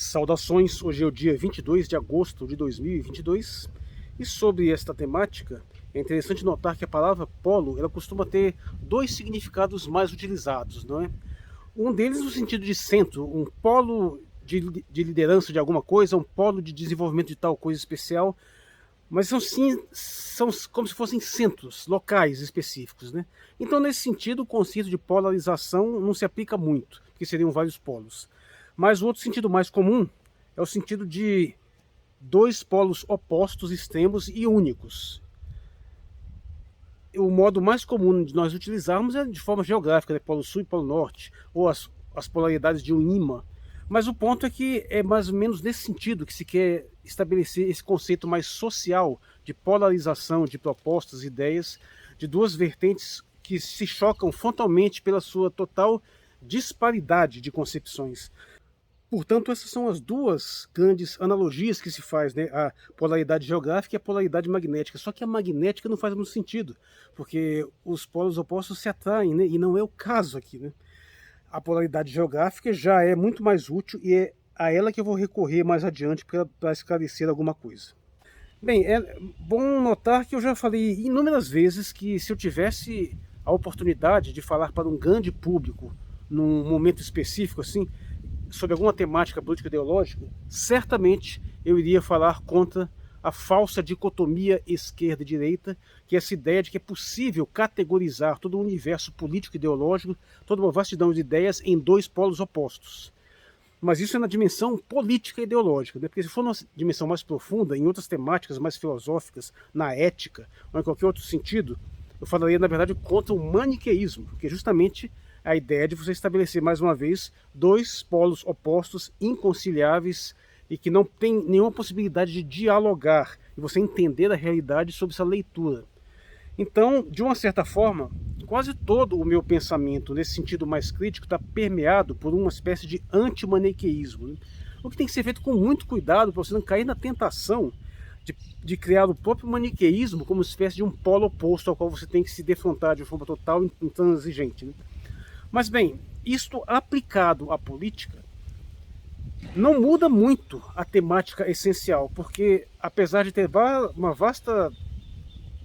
Saudações, hoje é o dia 22 de agosto de 2022 e sobre esta temática é interessante notar que a palavra polo ela costuma ter dois significados mais utilizados, não é? Um deles no sentido de centro, um polo de liderança de alguma coisa, um polo de desenvolvimento de tal coisa especial, mas são como se fossem centros locais específicos, né? Então, nesse sentido, o conceito de polarização não se aplica muito, porque seriam vários polos. Mas o outro sentido mais comum é o sentido de dois polos opostos, extremos e únicos. O modo mais comum de nós utilizarmos é de forma geográfica, né? Polo sul e polo norte, ou as polaridades de um ímã. Mas o ponto é que é mais ou menos nesse sentido que se quer estabelecer esse conceito mais social de polarização de propostas, ideias, de duas vertentes que se chocam frontalmente pela sua total disparidade de concepções. Portanto, essas são as duas grandes analogias que se faz, né? A polaridade geográfica e a polaridade magnética. Só que a magnética não faz muito sentido, porque os polos opostos se atraem, né? E não é o caso aqui, né? A polaridade geográfica já é muito mais útil e é a ela que eu vou recorrer mais adiante para esclarecer alguma coisa. Bem, é bom notar que eu já falei inúmeras vezes que se eu tivesse a oportunidade de falar para um grande público num momento específico assim, sobre alguma temática política ideológica, certamente eu iria falar contra a falsa dicotomia esquerda e direita, que é essa ideia de que é possível categorizar todo o universo político e ideológico, toda uma vastidão de ideias em dois polos opostos. Mas isso é na dimensão política e ideológica, né? Porque se for numa dimensão mais profunda, em outras temáticas mais filosóficas, na ética, ou em qualquer outro sentido, eu falaria, na verdade, contra o maniqueísmo, que é justamente a ideia de você estabelecer, mais uma vez, dois polos opostos, inconciliáveis, e que não tem nenhuma possibilidade de dialogar, e você entender a realidade sob essa leitura. Então, de uma certa forma, quase todo o meu pensamento, nesse sentido mais crítico, está permeado por uma espécie de antimaniqueísmo, né? O que tem que ser feito com muito cuidado para você não cair na tentação de criar o próprio maniqueísmo como uma espécie de um polo oposto ao qual você tem que se defrontar de forma total e intransigente, né? Mas bem, isto aplicado à política não muda muito a temática essencial, porque apesar de ter uma vasta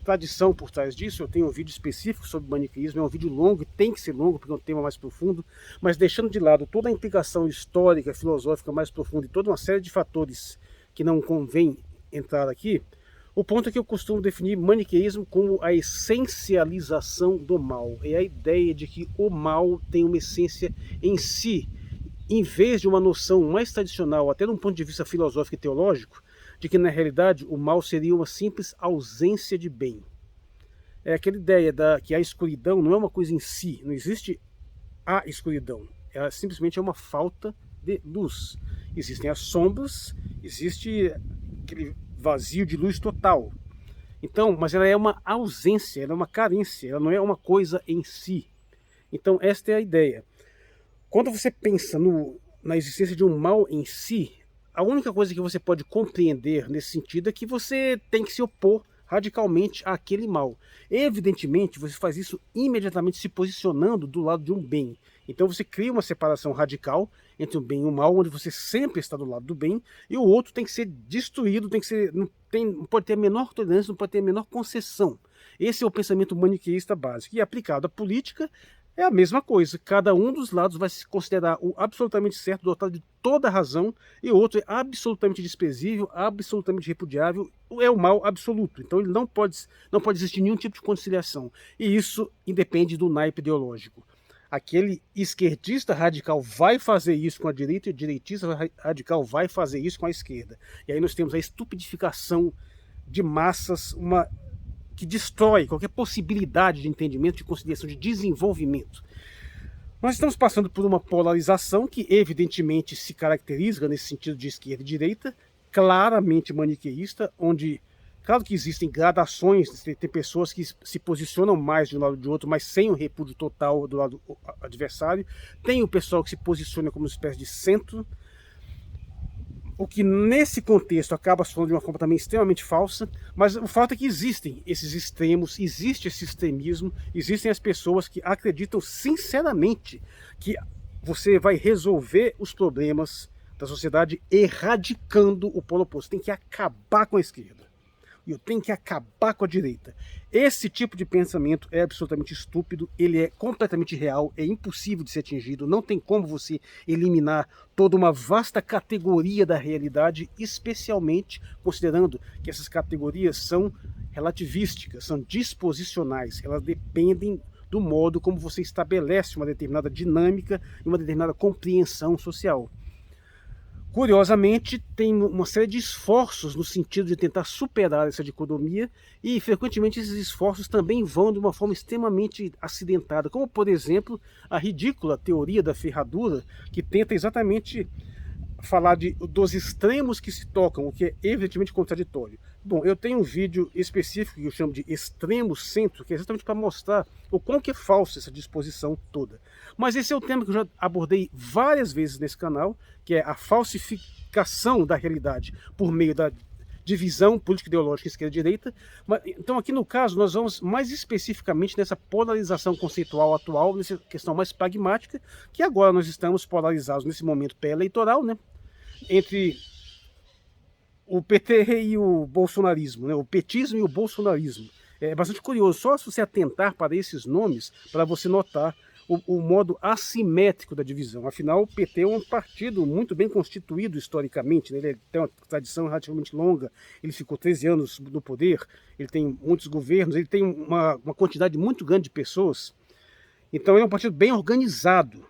tradição por trás disso, eu tenho um vídeo específico sobre maniqueísmo, é um vídeo longo e tem que ser longo porque é um tema mais profundo, mas deixando de lado toda a implicação histórica, filosófica mais profunda e toda uma série de fatores que não convém entrar aqui, o ponto é que eu costumo definir maniqueísmo como a essencialização do mal. É a ideia de que o mal tem uma essência em si, em vez de uma noção mais tradicional, até de um ponto de vista filosófico e teológico, de que na realidade o mal seria uma simples ausência de bem. É aquela ideia que a escuridão não é uma coisa em si, não existe a escuridão, ela simplesmente é uma falta de luz. Existem as sombras, existe aquele vazio de luz total. Então, mas ela é uma ausência, ela é uma carência, ela não é uma coisa em si. Então, esta é a ideia. Quando você pensa na existência de um mal em si, a única coisa que você pode compreender nesse sentido é que você tem que se opor radicalmente àquele mal. Evidentemente, você faz isso imediatamente se posicionando do lado de um bem. Então você cria uma separação radical entre o bem e o mal, onde você sempre está do lado do bem, e o outro tem que ser destruído, não pode ter a menor tolerância, não pode ter a menor concessão. Esse é o pensamento maniqueísta básico. E aplicado à política, é a mesma coisa. Cada um dos lados vai se considerar o absolutamente certo, dotado de toda a razão, e o outro é absolutamente desprezível, absolutamente repudiável, é o mal absoluto. Então ele não pode existir nenhum tipo de conciliação. E isso independe do naipe ideológico. Aquele esquerdista radical vai fazer isso com a direita e o direitista radical vai fazer isso com a esquerda. E aí nós temos a estupidificação de massas, que destrói qualquer possibilidade de entendimento, de conciliação, de desenvolvimento. Nós estamos passando por uma polarização que evidentemente se caracteriza nesse sentido de esquerda e direita, claramente maniqueísta, onde, claro que existem gradações, tem pessoas que se posicionam mais de um lado ou de outro, mas sem o repúdio total do lado adversário, tem o pessoal que se posiciona como uma espécie de centro, o que nesse contexto acaba se falando de uma forma também extremamente falsa, mas o fato é que existem esses extremos, existe esse extremismo, existem as pessoas que acreditam sinceramente que você vai resolver os problemas da sociedade erradicando o polo oposto. Tem que acabar com a esquerda. E eu tenho que acabar com a direita. Esse tipo de pensamento é absolutamente estúpido, ele é completamente real, é impossível de ser atingido, não tem como você eliminar toda uma vasta categoria da realidade, especialmente considerando que essas categorias são relativísticas, são disposicionais, elas dependem do modo como você estabelece uma determinada dinâmica e uma determinada compreensão social. Curiosamente, tem uma série de esforços no sentido de tentar superar essa dicotomia e, frequentemente, esses esforços também vão de uma forma extremamente acidentada, como, por exemplo, a ridícula teoria da ferradura, que tenta exatamente falar dos extremos que se tocam, o que é evidentemente contraditório. Bom, eu tenho um vídeo específico que eu chamo de extremo centro, que é exatamente para mostrar o quão que é falsa essa disposição toda. Mas esse é o tema que eu já abordei várias vezes nesse canal, que é a falsificação da realidade por meio da divisão político-ideológica esquerda-direita. Então aqui no caso nós vamos mais especificamente nessa polarização conceitual atual, nessa questão mais pragmática, que agora nós estamos polarizados nesse momento pré-eleitoral, né, entre o PT e o bolsonarismo, né, o petismo e o bolsonarismo. É bastante curioso, só se você atentar para esses nomes, para você notar o modo assimétrico da divisão. Afinal, o PT é um partido muito bem constituído historicamente, né? Ele tem uma tradição relativamente longa, ele ficou 13 anos no poder, ele tem muitos governos, ele tem uma quantidade muito grande de pessoas. Então ele é um partido bem organizado,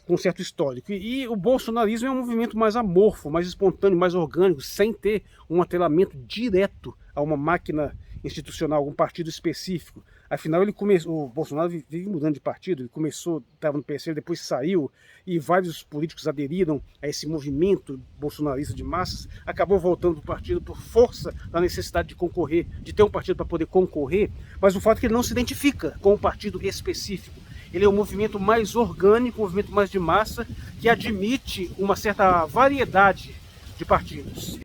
com certo histórico. E o bolsonarismo é um movimento mais amorfo, mais espontâneo, mais orgânico, sem ter um atrelamento direto a uma máquina institucional, algum partido específico. Afinal, o Bolsonaro vive mudando de partido, ele começou, estava no PSL, depois saiu, e vários políticos aderiram a esse movimento bolsonarista de massas, acabou voltando para o partido por força da necessidade de concorrer, de ter um partido para poder concorrer, mas o fato é que ele não se identifica com um partido específico. Ele é um movimento mais orgânico, um movimento mais de massa, que admite uma certa variedade de partidos.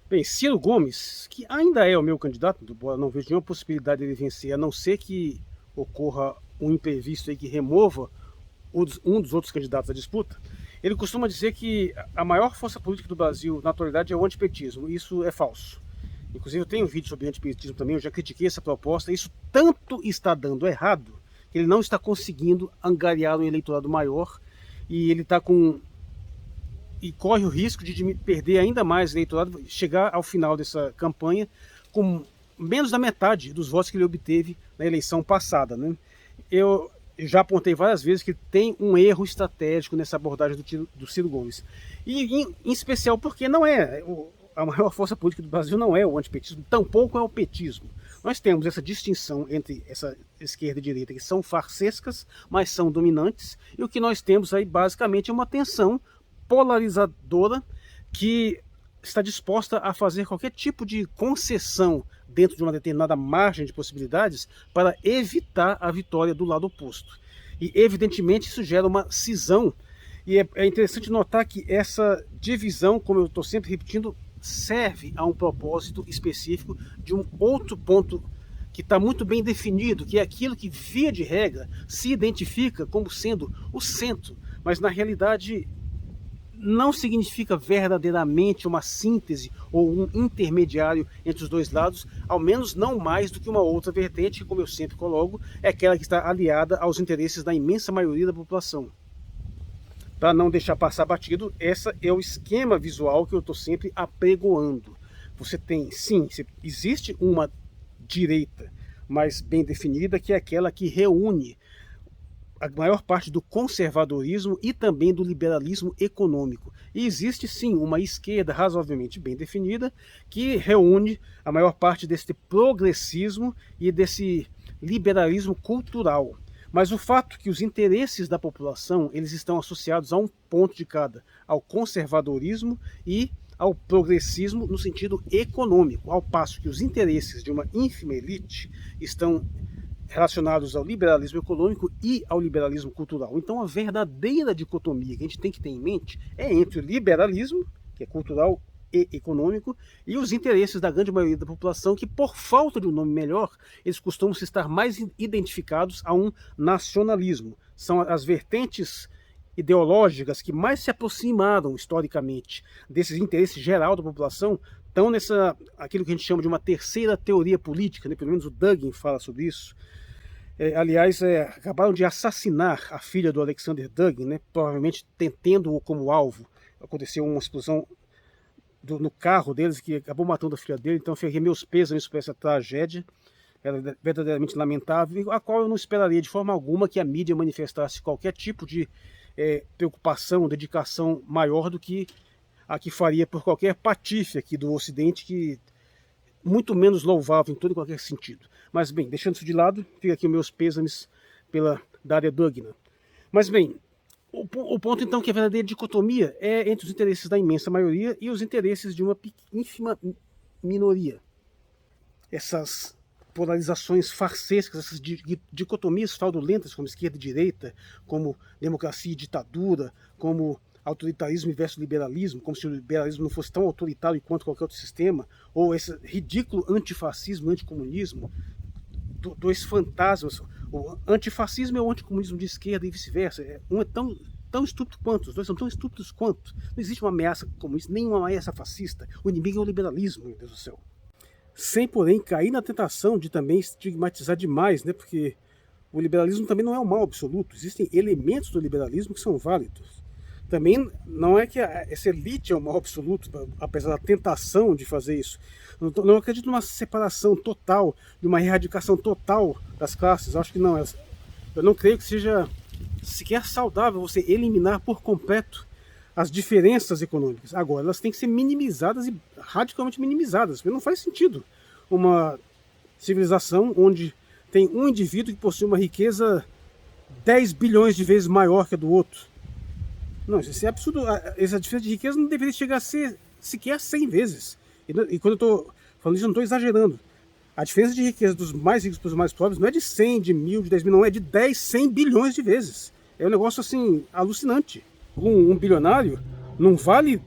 Bem, Ciro Gomes, que ainda é o meu candidato, embora não vejo nenhuma possibilidade de ele vencer, a não ser que ocorra um imprevisto aí que remova um dos outros candidatos à disputa, ele costuma dizer que a maior força política do Brasil, na atualidade, é o antipetismo. Isso é falso. Inclusive, eu tenho um vídeo sobre antipetismo também, eu já critiquei essa proposta. Isso tanto está dando errado, que ele não está conseguindo angariar um eleitorado maior, e ele está e corre o risco de perder ainda mais eleitorado, chegar ao final dessa campanha com menos da metade dos votos que ele obteve na eleição passada, né? Eu já apontei várias vezes que tem um erro estratégico nessa abordagem do Ciro Gomes. E em especial porque não é a maior força política do Brasil, não é o antipetismo, tampouco é o petismo. Nós temos essa distinção entre essa esquerda e direita, que são farsescas, mas são dominantes, e o que nós temos aí basicamente é uma tensão polarizadora que está disposta a fazer qualquer tipo de concessão dentro de uma determinada margem de possibilidades para evitar a vitória do lado oposto. E evidentemente isso gera uma cisão, e é interessante notar que essa divisão, como eu estou sempre repetindo, serve a um propósito específico de um outro ponto que está muito bem definido, que é aquilo que, via de regra, se identifica como sendo o centro, mas na realidade não significa verdadeiramente uma síntese ou um intermediário entre os dois lados, ao menos não mais do que uma outra vertente, que, como eu sempre coloco, é aquela que está aliada aos interesses da imensa maioria da população. Para não deixar passar batido, esse é o esquema visual que eu estou sempre apregoando. Você tem, sim, existe uma direita mais bem definida, que é aquela que reúne a maior parte do conservadorismo e também do liberalismo econômico. E existe sim uma esquerda razoavelmente bem definida que reúne a maior parte desse progressismo e desse liberalismo cultural. Mas o fato que os interesses da população eles estão associados a um ponto de cada, ao conservadorismo e ao progressismo no sentido econômico, ao passo que os interesses de uma ínfima elite estão relacionados ao liberalismo econômico e ao liberalismo cultural. Então a verdadeira dicotomia que a gente tem que ter em mente é entre o liberalismo, que é cultural e econômico, e os interesses da grande maioria da população, que por falta de um nome melhor, eles costumam se estar mais identificados a um nacionalismo. São as vertentes ideológicas que mais se aproximaram historicamente desses interesses geral da população estão aquilo que a gente chama de uma terceira teoria política, né? Pelo menos o Dugin fala sobre isso. Aliás, acabaram de assassinar a filha do Alexander Dugin, né? Provavelmente tendo-o como alvo. Aconteceu uma explosão no carro deles que acabou matando a filha dele, então fiquei meus pêsames por essa tragédia. Era verdadeiramente lamentável, a qual eu não esperaria de forma alguma que a mídia manifestasse qualquer tipo de preocupação, dedicação maior do que a que faria por qualquer patife aqui do Ocidente, que muito menos louvável em todo e qualquer sentido. Mas bem, deixando isso de lado, fica aqui os meus pêsames pela Daria Dugina. Mas bem, o ponto então que a verdadeira dicotomia é entre os interesses da imensa maioria e os interesses de uma ínfima minoria. Essas polarizações farsescas, essas dicotomias fraudulentas como esquerda e direita, como democracia e ditadura, como autoritarismo versus liberalismo, como se o liberalismo não fosse tão autoritário quanto qualquer outro sistema, ou esse ridículo antifascismo, anticomunismo, dois fantasmas. O antifascismo é o anticomunismo de esquerda e vice-versa. Um é tão estúpido quanto, os dois são tão estúpidos quanto. Não existe uma ameaça comunista, nem uma ameaça fascista. O inimigo é o liberalismo, meu Deus do céu. Sem, porém, cair na tentação de também estigmatizar demais, né? Porque o liberalismo também não é um mal absoluto. Existem elementos do liberalismo que são válidos. Também não é que essa elite é um mal absoluto, apesar da tentação de fazer isso. Não acredito numa separação total, de uma erradicação total das classes. Acho que não. Eu não creio que seja sequer saudável você eliminar por completo as diferenças econômicas. Agora, elas têm que ser minimizadas e radicalmente minimizadas, porque não faz sentido uma civilização onde tem um indivíduo que possui uma riqueza 10 bilhões de vezes maior que a do outro. Não, isso é absurdo. Essa diferença de riqueza não deveria chegar a ser sequer 100 vezes. E quando eu estou falando isso, eu não estou exagerando. A diferença de riqueza dos mais ricos para os mais pobres não é de 100, de 1000, de 10 mil, não. É de 10, 100 bilhões de vezes. É um negócio assim, alucinante. Um bilionário não vale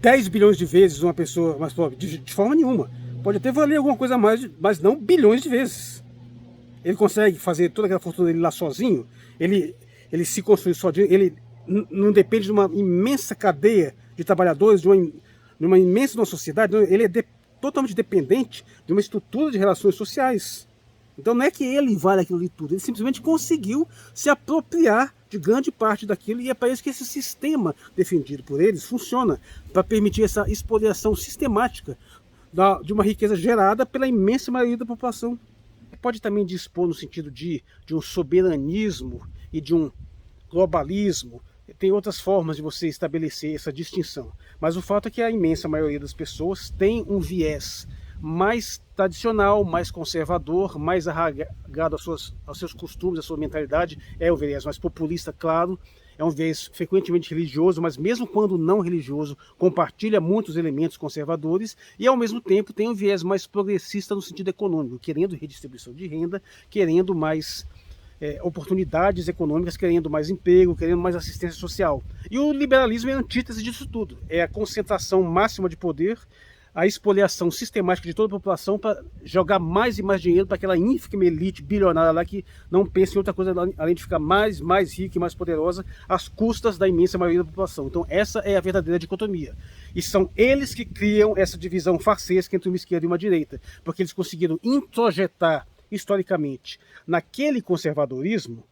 10 bilhões de vezes uma pessoa mais pobre, de forma nenhuma. Pode até valer alguma coisa a mais, mas não bilhões de vezes. Ele consegue fazer toda aquela fortuna dele lá sozinho, ele se construir sozinho, ele não depende de uma imensa cadeia de trabalhadores, de uma imensa sociedade, ele é totalmente dependente de uma estrutura de relações sociais. Então não é que ele vale aquilo ali tudo, ele simplesmente conseguiu se apropriar de grande parte daquilo, e é para isso que esse sistema defendido por eles funciona, para permitir essa expoliação sistemática de uma riqueza gerada pela imensa maioria da população. Pode também dispor no sentido de um soberanismo e de um globalismo. Tem outras formas de você estabelecer essa distinção. Mas o fato é que a imensa maioria das pessoas tem um viés mais tradicional, mais conservador, mais arraigado aos seus costumes, à sua mentalidade. É um viés mais populista, claro. É um viés frequentemente religioso, mas mesmo quando não religioso, compartilha muitos elementos conservadores e, ao mesmo tempo, tem um viés mais progressista no sentido econômico, querendo redistribuição de renda, querendo mais oportunidades econômicas, querendo mais emprego, querendo mais assistência social. E o liberalismo é a antítese disso tudo. É a concentração máxima de poder, a expoliação sistemática de toda a população para jogar mais e mais dinheiro para aquela ínfima elite bilionária lá que não pensa em outra coisa além de ficar mais rica e mais poderosa às custas da imensa maioria da população. Então essa é a verdadeira dicotomia. E são eles que criam essa divisão farsesca entre uma esquerda e uma direita, porque eles conseguiram introjetar historicamente naquele conservadorismo,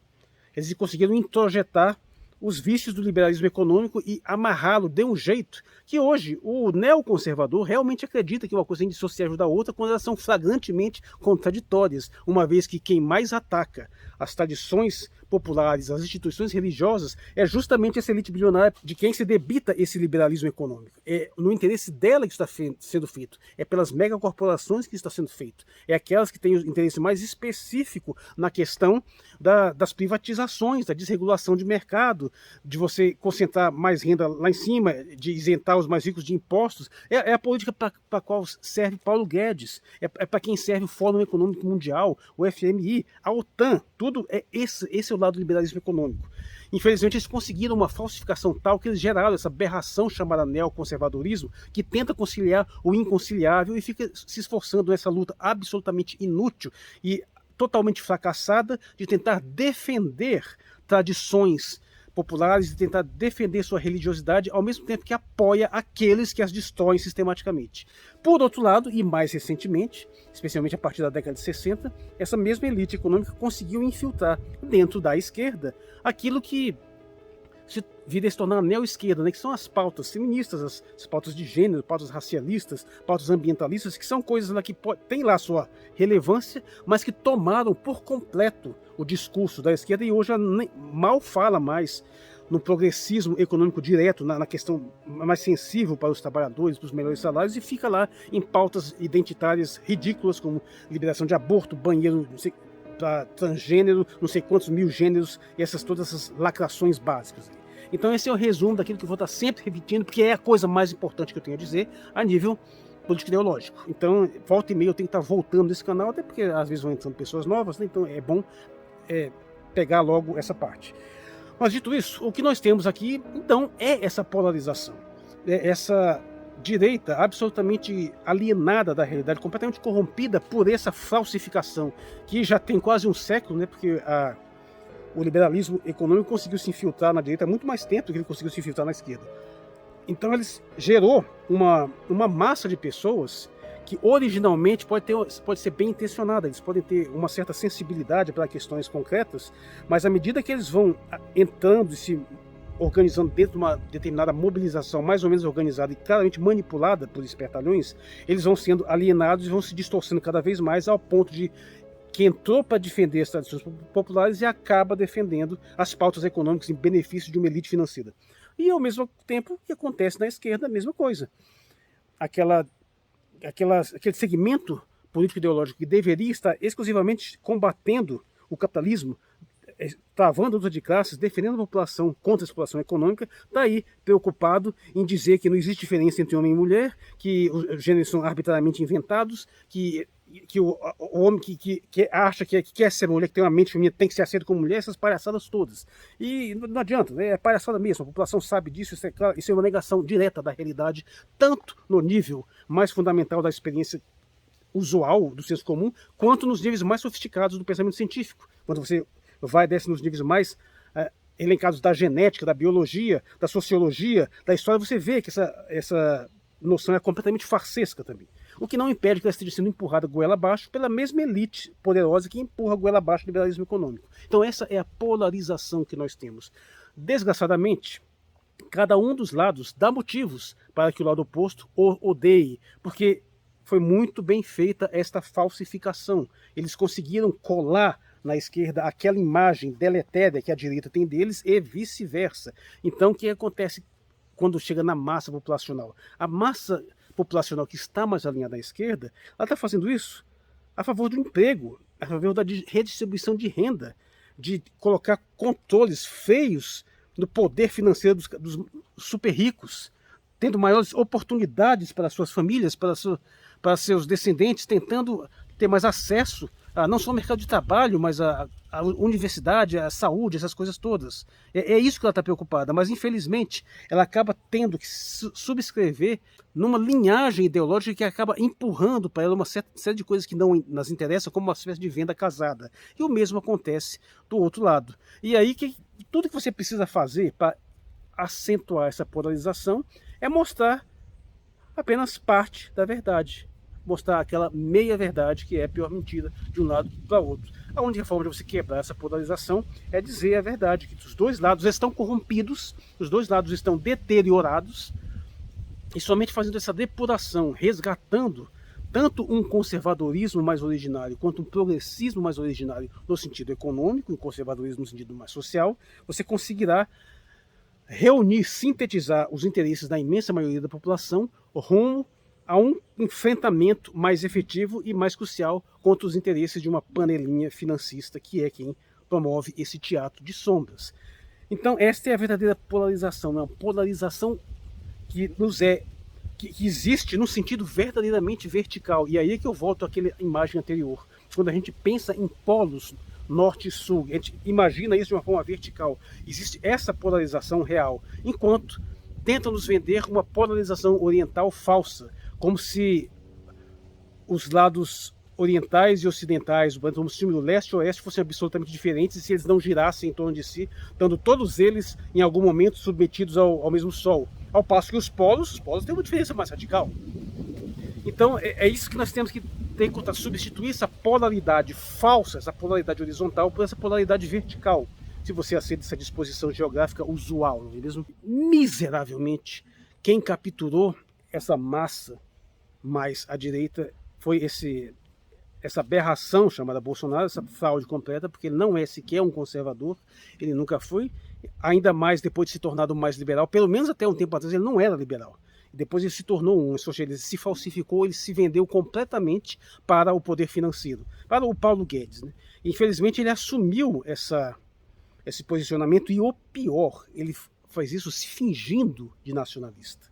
eles conseguiram introjetar os vícios do liberalismo econômico e amarrá-lo de um jeito que hoje o neoconservador realmente acredita que uma coisa é indissociável da outra quando elas são flagrantemente contraditórias, uma vez que quem mais ataca as tradições populares, as instituições religiosas, é justamente essa elite bilionária de quem se debita esse liberalismo econômico. É no interesse dela que está sendo feito, é pelas megacorporações que está sendo feito, é aquelas que têm o interesse mais específico na questão das privatizações, da desregulação de mercado, de você concentrar mais renda lá em cima, de isentar os mais ricos de impostos. É a política para a qual serve Paulo Guedes, é para quem serve o Fórum Econômico Mundial, o FMI, a OTAN, tudo esse é o lado do liberalismo econômico. Infelizmente eles conseguiram uma falsificação tal que eles geraram essa aberração chamada neoconservadorismo, que tenta conciliar o inconciliável e fica se esforçando nessa luta absolutamente inútil e totalmente fracassada de tentar defender tradições populares e tentar defender sua religiosidade ao mesmo tempo que apoia aqueles que as destroem sistematicamente. Por outro lado, e mais recentemente, especialmente a partir da década de 60, essa mesma elite econômica conseguiu infiltrar dentro da esquerda aquilo que viria a se tornar a neo-esquerda, né, que são as pautas feministas, as pautas de gênero, pautas racialistas, pautas ambientalistas, que são coisas lá que têm lá sua relevância, mas que tomaram por completo o discurso da esquerda e hoje mal fala mais no progressismo econômico direto, na questão mais sensível para os trabalhadores, para os melhores salários, e fica lá em pautas identitárias ridículas como liberação de aborto, banheiro para transgênero, não sei quantos mil gêneros, e todas essas lacrações básicas. Então esse é o resumo daquilo que eu vou estar sempre repetindo, porque é a coisa mais importante que eu tenho a dizer a nível político ideológico. Então, volta e meia eu tenho que estar voltando nesse canal, até porque às vezes vão entrando pessoas novas, né? Então é bom pegar logo essa parte. Mas dito isso, o que nós temos aqui, então, é essa polarização, essa direita absolutamente alienada da realidade, completamente corrompida por essa falsificação, que já tem quase um século, né? Porque o liberalismo econômico conseguiu se infiltrar na direita há muito mais tempo do que ele conseguiu se infiltrar na esquerda. Então ele gerou uma massa de pessoas que originalmente pode ser bem intencionada, eles podem ter uma certa sensibilidade para questões concretas, mas à medida que eles vão entrando e se organizando dentro de uma determinada mobilização mais ou menos organizada e claramente manipulada por espertalhões, eles vão sendo alienados e vão se distorcendo cada vez mais ao ponto de que entrou para defender as tradições populares e acaba defendendo as pautas econômicas em benefício de uma elite financeira. E ao mesmo tempo o que acontece na esquerda, a mesma coisa. Aquele segmento político-ideológico que deveria estar exclusivamente combatendo o capitalismo, travando a luta de classes, defendendo a população contra a exploração econômica, está aí preocupado em dizer que não existe diferença entre homem e mulher, que os gêneros são arbitrariamente inventados, que o homem que acha que quer ser mulher, que tem uma mente feminina, tem que ser aceito como mulher, essas palhaçadas todas. E não adianta, né? É palhaçada mesmo, a população sabe disso, isso é claro, isso é uma negação direta da realidade, tanto no nível mais fundamental da experiência usual do senso comum, quanto nos níveis mais sofisticados do pensamento científico. Quando você vai desce nos níveis mais elencados da genética, da biologia, da sociologia, da história, você vê que essa noção é completamente farsesca também. O que não impede que ela esteja sendo empurrada goela abaixo pela mesma elite poderosa que empurra goela abaixo o liberalismo econômico. Então essa é a polarização que nós temos. Desgraçadamente, cada um dos lados dá motivos para que o lado oposto o odeie, porque foi muito bem feita esta falsificação. Eles conseguiram colar na esquerda aquela imagem deletéria que a direita tem deles e vice-versa. Então o que acontece quando chega na massa populacional? A massa populacional que está mais alinhada à esquerda, ela está fazendo isso a favor do emprego, a favor da redistribuição de renda, de colocar controles feios no poder financeiro dos super ricos, tendo maiores oportunidades para suas famílias, para seus descendentes, tentando ter mais acesso a não só ao mercado de trabalho, mas a universidade, a saúde, essas coisas todas. É isso que ela está preocupada, mas infelizmente ela acaba tendo que subscrever numa linhagem ideológica que acaba empurrando para ela uma série de coisas que não nas interessam, como uma espécie de venda casada. E o mesmo acontece do outro lado. E aí tudo que você precisa fazer para acentuar essa polarização é mostrar apenas parte da verdade. Mostrar aquela meia-verdade que é a pior mentira de um lado para o outro. A única forma de você quebrar essa polarização é dizer a verdade, que os dois lados estão corrompidos, os dois lados estão deteriorados, e somente fazendo essa depuração, resgatando tanto um conservadorismo mais originário quanto um progressismo mais originário no sentido econômico, um conservadorismo no sentido mais social, você conseguirá reunir, sintetizar os interesses da imensa maioria da população rumo a um enfrentamento mais efetivo e mais crucial contra os interesses de uma panelinha financista, que é quem promove esse teatro de sombras. Então esta é a verdadeira polarização, uma polarização que existe no sentido verdadeiramente vertical. E aí é que eu volto àquela imagem anterior. Quando a gente pensa em polos norte e sul, a gente imagina isso de uma forma vertical. Existe essa polarização real, enquanto tentam nos vender uma polarização oriental falsa, como se os lados orientais e ocidentais, vamos dizer, do leste e oeste, fossem absolutamente diferentes se eles não girassem em torno de si, estando todos eles, em algum momento, submetidos ao mesmo Sol. Ao passo que os polos têm uma diferença mais radical. Então, é isso que nós temos que tentar substituir essa polaridade falsa, essa polaridade horizontal, por essa polaridade vertical. Se você aceita essa disposição geográfica usual, não é mesmo? Miseravelmente, quem capturou essa massa mais à direita foi essa aberração chamada Bolsonaro, essa fraude completa, porque ele não é sequer um conservador, ele nunca foi, ainda mais depois de se tornar mais liberal, pelo menos até um tempo atrás ele não era liberal. Depois ele se tornou um socialista, se falsificou, ele se vendeu completamente para o poder financeiro, para o Paulo Guedes, né? Infelizmente ele assumiu esse posicionamento e o pior, ele faz isso se fingindo de nacionalista.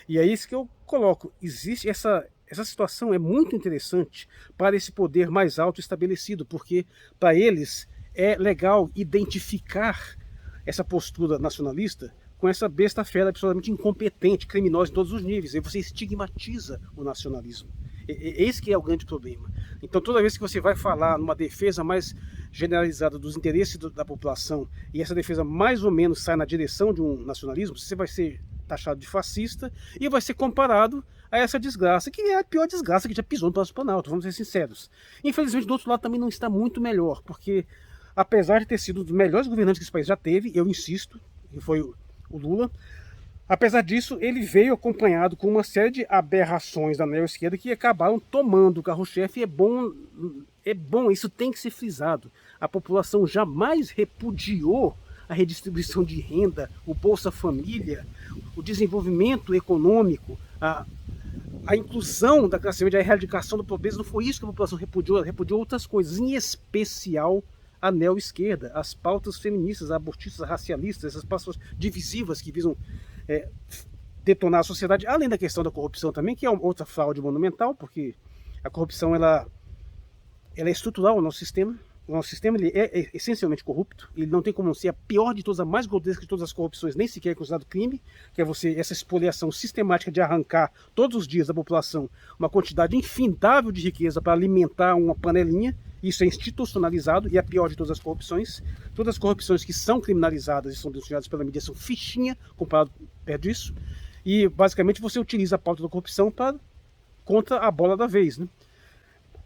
E é isso que eu coloco, existe essa situação é muito interessante para esse poder mais alto estabelecido, porque para eles é legal identificar essa postura nacionalista com essa besta fera absolutamente incompetente, criminosa em todos os níveis. Aí você estigmatiza o nacionalismo. Esse que é o grande problema. Então toda vez que você vai falar numa defesa mais generalizada dos interesses da população, e essa defesa mais ou menos sai na direção de um nacionalismo, você vai ser taxado de fascista e vai ser comparado a essa desgraça, que é a pior desgraça que já pisou no Palácio do Planalto, vamos ser sinceros. Infelizmente, do outro lado também não está muito melhor, porque apesar de ter sido um dos melhores governantes que esse país já teve, eu insisto, que foi o Lula, apesar disso, ele veio acompanhado com uma série de aberrações da neo-esquerda que acabaram tomando o carro-chefe, e é bom, isso tem que ser frisado. A população jamais repudiou a redistribuição de renda, o Bolsa Família, o desenvolvimento econômico, a inclusão da classe média, a erradicação da pobreza. Não foi isso que a população repudiou, ela repudiou outras coisas, em especial a neo-esquerda, as pautas feministas, abortistas, racialistas, essas pautas divisivas que visam detonar a sociedade, além da questão da corrupção também, que é outra fraude monumental, porque a corrupção ela é estrutural no nosso sistema. O nosso sistema ele é essencialmente corrupto, ele não tem como ser a pior de todas, a mais grotesca de todas as corrupções, nem sequer é considerado crime, que é essa espoliação sistemática de arrancar todos os dias da população uma quantidade infindável de riqueza para alimentar uma panelinha. Isso é institucionalizado e é a pior de todas as corrupções. Todas as corrupções que são criminalizadas e são denunciadas pela mídia são fichinha comparado perto disso. E basicamente você utiliza a pauta da corrupção contra a bola da vez, né?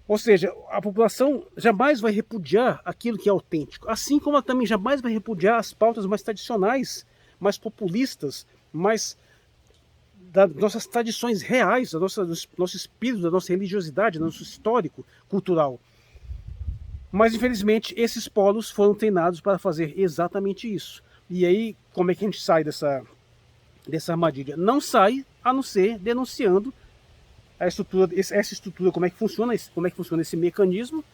Ou seja, a população jamais vai repudiar aquilo que é autêntico, assim como ela também jamais vai repudiar as pautas mais tradicionais, mais populistas, mais das nossas tradições reais, do nosso espírito, da nossa religiosidade, do nosso histórico cultural. Mas, infelizmente, esses polos foram treinados para fazer exatamente isso. E aí, como é que a gente sai dessa armadilha? Não sai, a não ser denunciando essa estrutura, como é que funciona esse mecanismo.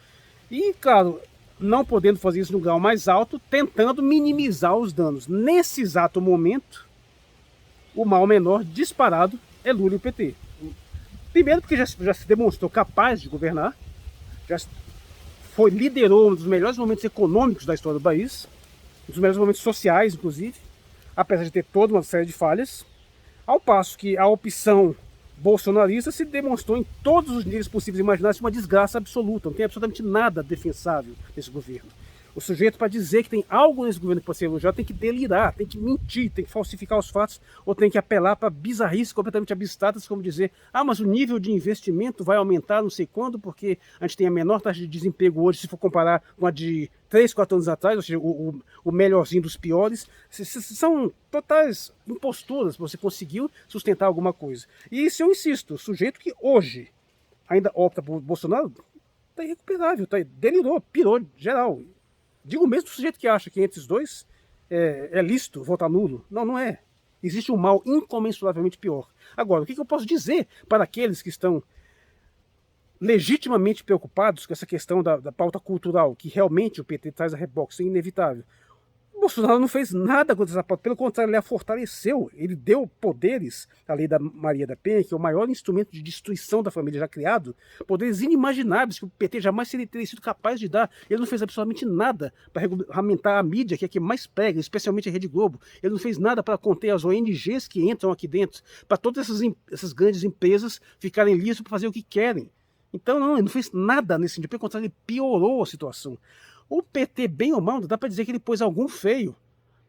E, claro, não podendo fazer isso no grau mais alto, tentando minimizar os danos. Nesse exato momento, o mal menor disparado é Lula e o PT. Primeiro porque já se demonstrou capaz de governar, liderou um dos melhores momentos econômicos da história do país, um dos melhores momentos sociais, inclusive, apesar de ter toda uma série de falhas, ao passo que a opção bolsonarista se demonstrou em todos os níveis possíveis e imagináveis uma desgraça absoluta, não tem absolutamente nada defensável nesse governo. O sujeito, para dizer que tem algo nesse governo que pode ser elogiado, tem que delirar, tem que mentir, tem que falsificar os fatos, ou tem que apelar para bizarrices completamente abstratas, como dizer, mas o nível de investimento vai aumentar não sei quando, porque a gente tem a menor taxa de desemprego hoje, se for comparar com a de 3, 4 anos atrás, ou seja, o melhorzinho dos piores. São totais imposturas para você conseguir sustentar alguma coisa. E isso eu insisto, o sujeito que hoje ainda opta por Bolsonaro, está irrecuperável, delirou, pirou geral. Digo mesmo do sujeito que acha que entre os dois é lícito votar nulo. Não, não é. Existe um mal incomensuravelmente pior. Agora, o que eu posso dizer para aqueles que estão legitimamente preocupados com essa questão da pauta cultural, que realmente o PT traz a reboque, isso é inevitável? O Bolsonaro não fez nada contra essa pauta, pelo contrário, ele a fortaleceu, ele deu poderes à lei da Maria da Penha, que é o maior instrumento de destruição da família já criado, poderes inimagináveis que o PT jamais teria sido capaz de dar. Ele não fez absolutamente nada para regulamentar a mídia, que é a que mais pega, especialmente a Rede Globo. Ele não fez nada para conter as ONGs que entram aqui dentro, para todas essas grandes empresas ficarem livres para fazer o que querem. Então não, ele não fez nada nesse sentido, pelo contrário, ele piorou a situação. O PT, bem ou mal, dá para dizer que ele pôs algum freio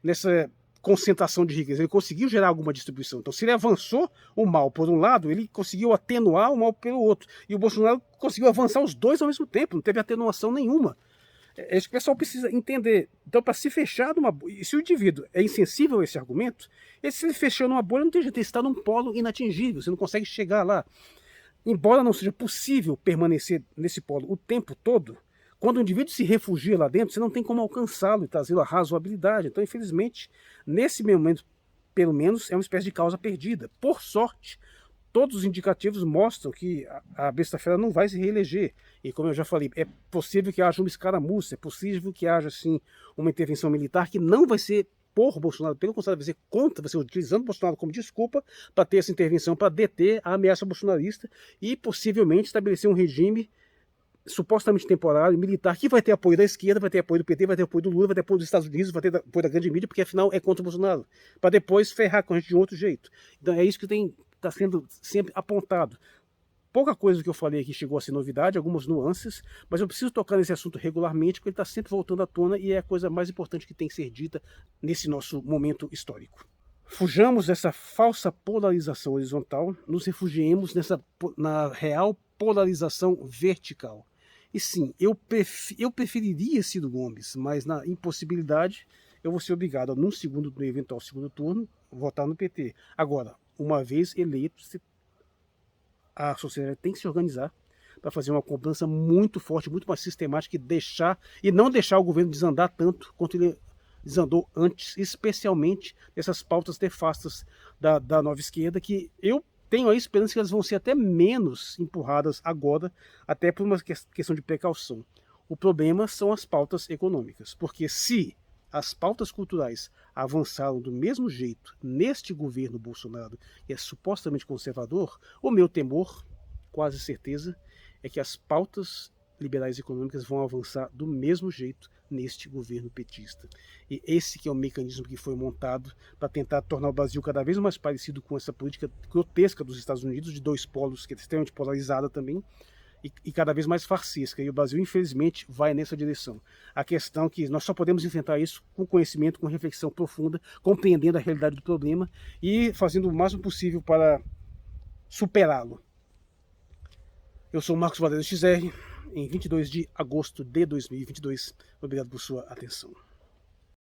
nessa concentração de riqueza, ele conseguiu gerar alguma distribuição. Então, se ele avançou o mal por um lado, ele conseguiu atenuar o mal pelo outro. E o Bolsonaro conseguiu avançar os dois ao mesmo tempo, não teve atenuação nenhuma. É isso que o pessoal precisa entender. Então, para se fechar numa bolha, e se o indivíduo é insensível a esse argumento, se ele fechou numa bolha, não tem jeito, ele está num polo inatingível, você não consegue chegar lá. Embora não seja possível permanecer nesse polo o tempo todo, quando o indivíduo se refugia lá dentro, você não tem como alcançá-lo e trazê-lo à razoabilidade. Então, infelizmente, nesse momento, pelo menos, é uma espécie de causa perdida. Por sorte, todos os indicativos mostram que a besta-fera não vai se reeleger. E como eu já falei, é possível que haja uma escaramuça, é possível que haja, sim, uma intervenção militar que não vai ser por Bolsonaro, pelo contrário, vai ser contra, vai ser utilizando Bolsonaro como desculpa para ter essa intervenção, para deter a ameaça bolsonarista e possivelmente estabelecer um regime supostamente temporário, militar, que vai ter apoio da esquerda, vai ter apoio do PT, vai ter apoio do Lula, vai ter apoio dos Estados Unidos, vai ter apoio da grande mídia, porque afinal é contra o Bolsonaro, para depois ferrar com a gente de um outro jeito. Então é isso que está sendo sempre apontado. Pouca coisa que eu falei aqui chegou a ser novidade, algumas nuances, mas eu preciso tocar nesse assunto regularmente, porque ele está sempre voltando à tona e é a coisa mais importante que tem que ser dita nesse nosso momento histórico. Fujamos dessa falsa polarização horizontal, nos refugiemos na real polarização vertical. E sim, eu preferiria Ciro Gomes, mas na impossibilidade eu vou ser obrigado, no eventual segundo turno, votar no PT. Agora, uma vez eleito, a sociedade tem que se organizar para fazer uma cobrança muito forte, muito mais sistemática e não deixar o governo desandar tanto quanto ele desandou antes, especialmente nessas pautas nefastas da nova esquerda, que eu tenho a esperança que elas vão ser até menos empurradas agora, até por uma questão de precaução. O problema são as pautas econômicas, porque se as pautas culturais avançaram do mesmo jeito neste governo Bolsonaro, que é supostamente conservador, o meu temor, quase certeza, é que as pautas liberais econômicas vão avançar do mesmo jeito neste governo petista. E esse que é o mecanismo que foi montado para tentar tornar o Brasil cada vez mais parecido com essa política grotesca dos Estados Unidos, de dois polos, que é extremamente polarizada também, e cada vez mais farsesca. E o Brasil, infelizmente, vai nessa direção. A questão é que nós só podemos enfrentar isso com conhecimento, com reflexão profunda, compreendendo a realidade do problema e fazendo o máximo possível para superá-lo. Eu sou o Marcos Valério XR, em 22 de agosto de 2022. Obrigado por sua atenção.